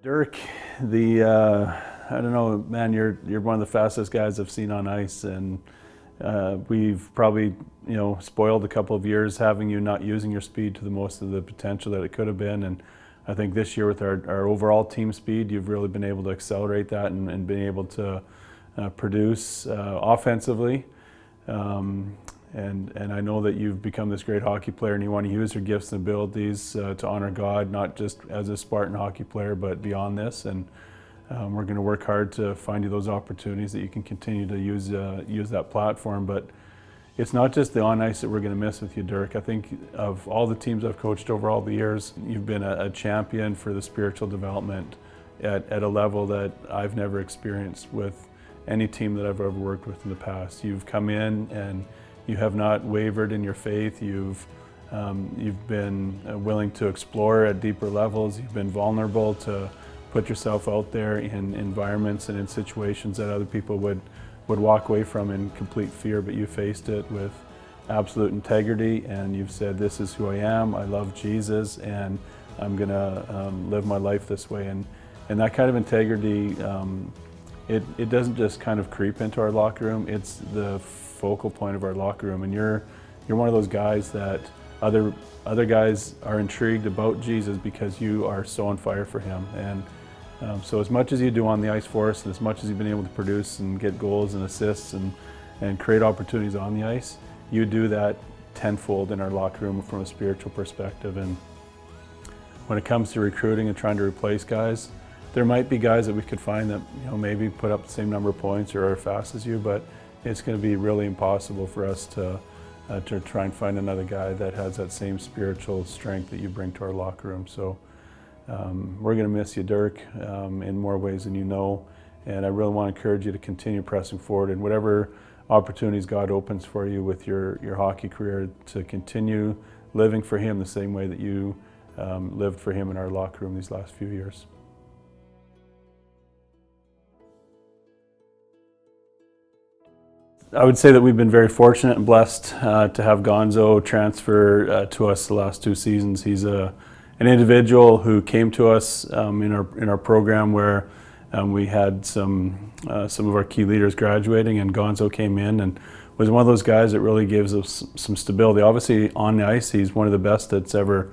Dirk, I don't know, man. You're one of the fastest guys I've seen on ice, and we've probably spoiled a couple of years having you not using your speed to the most of the potential that it could have been. And I think this year with our overall team speed, you've really been able to accelerate that and been able to produce offensively. And I know that you've become this great hockey player, and you want to use your gifts and abilities to honor God, not just as a Spartan hockey player, but beyond this. And we're going to work hard to find you those opportunities that you can continue to use that platform. But it's not just the on ice that we're going to miss with you, Dirk. I think of all the teams I've coached over all the years, you've been a champion for the spiritual development at a level that I've never experienced with any team that I've ever worked with in the past. You've come in and you have not wavered in your faith. You've been willing to explore at deeper levels. You've been vulnerable to put yourself out there in environments and in situations that other people would walk away from in complete fear, but you faced it with absolute integrity, and you've said, this is who I am, I love Jesus, and I'm gonna live my life this way. And that kind of integrity, it doesn't just kind of creep into our locker room, it's the focal point of our locker room. And you're one of those guys that other guys are intrigued about Jesus because you are so on fire for him. And so as much as you do on the ice for us, and as much as you've been able to produce and get goals and assists and create opportunities on the ice, you do that tenfold in our locker room from a spiritual perspective. And when it comes to recruiting and trying to replace guys, there might be guys that we could find that maybe put up the same number of points or are as fast as you, but it's going to be really impossible for us to try and find another guy that has that same spiritual strength that you bring to our locker room. So we're going to miss you, Dirk, in more ways than you know, and I really want to encourage you to continue pressing forward and whatever opportunities God opens for you with your hockey career, to continue living for him the same way that you lived for him in our locker room these last few years. I would say that we've been very fortunate and blessed to have Gonzo transfer to us the last 2 seasons. He's an individual who came to us in our program where we had some of our key leaders graduating, and Gonzo came in and was one of those guys that really gives us some stability. Obviously on the ice, he's one of the best that's ever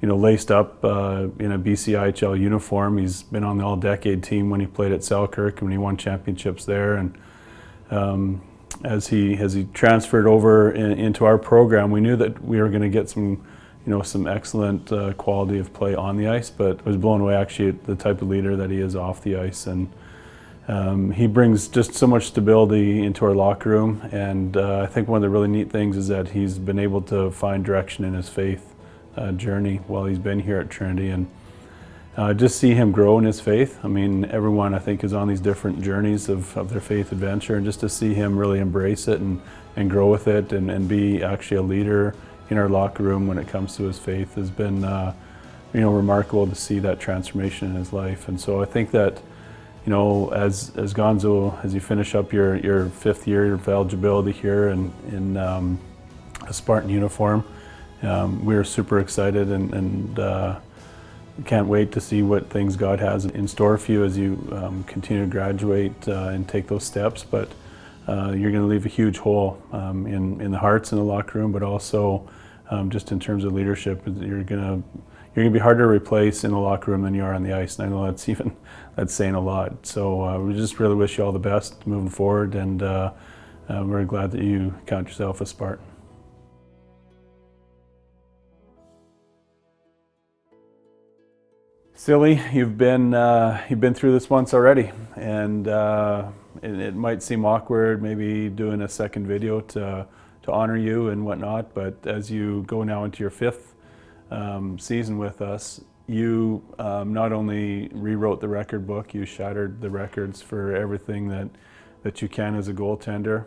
laced up in a BCIHL uniform. He's been on the all-decade team when he played at Selkirk, when he won championships there. And as he transferred over into our program, we knew that we were going to get some excellent quality of play on the ice, but I was blown away actually at the type of leader that he is off the ice. And he brings just so much stability into our locker room. And I think one of the really neat things is that he's been able to find direction in his faith journey while he's been here at Trinity. And just see him grow in his faith. I mean, everyone I think is on these different journeys of their faith adventure, and just to see him really embrace it and grow with it and be actually a leader in our locker room when it comes to his faith has been remarkable to see that transformation in his life. And so I think that as Gonzo, as you finish up your 5th year of eligibility here in a Spartan uniform, we're super excited and can't wait to see what things God has in store for you as you continue to graduate and take those steps. But you're going to leave a huge hole in the hearts in the locker room, but also just in terms of leadership. You're going to be harder to replace in the locker room than you are on the ice, and I know that's saying a lot. So we just really wish you all the best moving forward, and we're glad that you count yourself a Spartan. Silly, you've been through this once already, and it might seem awkward maybe doing a second video to honor you and whatnot, but as you go now into your 5th season with us, you not only rewrote the record book, you shattered the records for everything that you can as a goaltender.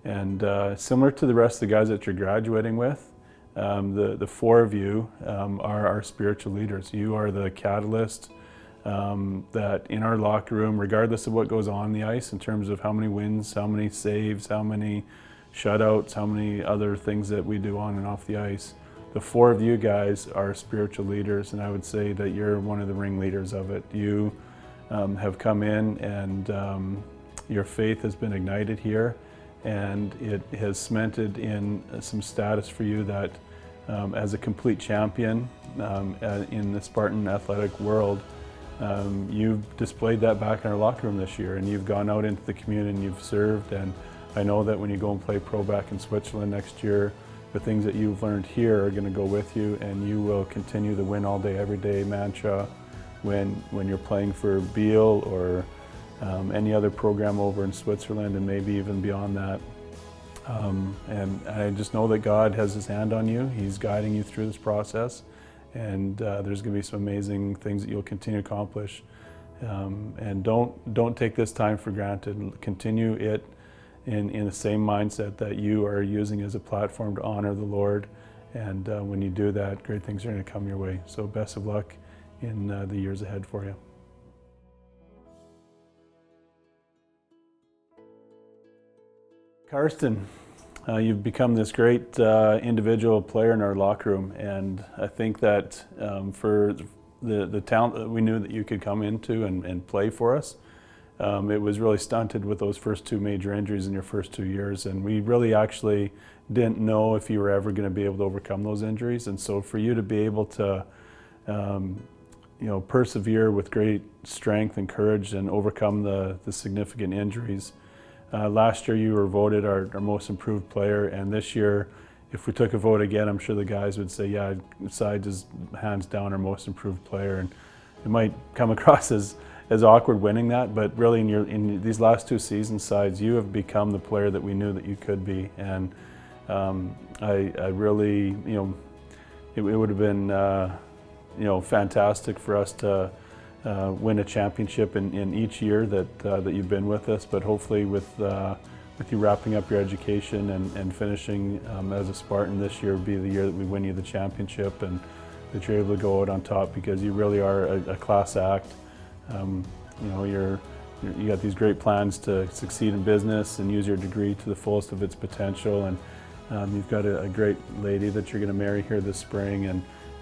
And similar to the rest of the guys that you're graduating with, the 4 of you are our spiritual leaders. You are the catalyst that in our locker room, regardless of what goes on the ice in terms of how many wins, how many saves, how many shutouts, how many other things that we do on and off the ice, the four of you guys are spiritual leaders, and I would say that you're one of the ringleaders of it. You have come in, and your faith has been ignited here, and it has cemented in some status for you that as a complete champion in the Spartan athletic world, you've displayed that back in our locker room this year, and you've gone out into the community and you've served. And I know that when you go and play pro back in Switzerland next year, the things that you've learned here are going to go with you, and you will continue the win all day, every day mantra when you're playing for Biel or any other program over in Switzerland, and maybe even beyond that. And I just know that God has His hand on you. He's guiding you through this process, and there's going to be some amazing things that you'll continue to accomplish. And don't take this time for granted. Continue it in the same mindset that you are using as a platform to honor the Lord. And when you do that, great things are going to come your way. So best of luck in the years ahead for you. Karsten, you've become this great individual player in our locker room, and I think that for the talent that we knew that you could come into and play for us, it was really stunted with those first two major injuries in your first 2 years, and we really actually didn't know if you were ever going to be able to overcome those injuries. And so for you to be able to persevere with great strength and courage and overcome the significant injuries. Last year you were voted our most improved player, and this year, if we took a vote again, I'm sure the guys would say, yeah, Seidel is hands down our most improved player. And it might come across as awkward winning that, but really in these last two season sides, you have become the player that we knew that you could be. And I really, it would have been fantastic for us to win a championship in each year that you've been with us, but hopefully with you wrapping up your education and finishing as a Spartan this year would be the year that we win you the championship, and that you're able to go out on top, because you really are a class act. You got these great plans to succeed in business and use your degree to the fullest of its potential, and you've got a great lady that you're going to marry here this spring,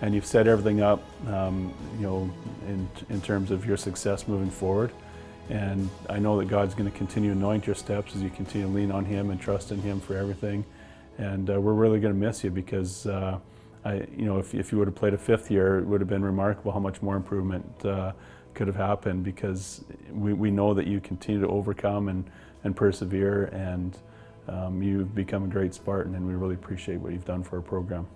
and you've set everything up, in terms of your success moving forward. And I know that God's going to continue to anoint your steps as you continue to lean on Him and trust in Him for everything. And we're really going to miss you, because if you would have played a fifth year, it would have been remarkable how much more improvement could have happened, because we know that you continue to overcome and persevere, and you've become a great Spartan, and we really appreciate what you've done for our program.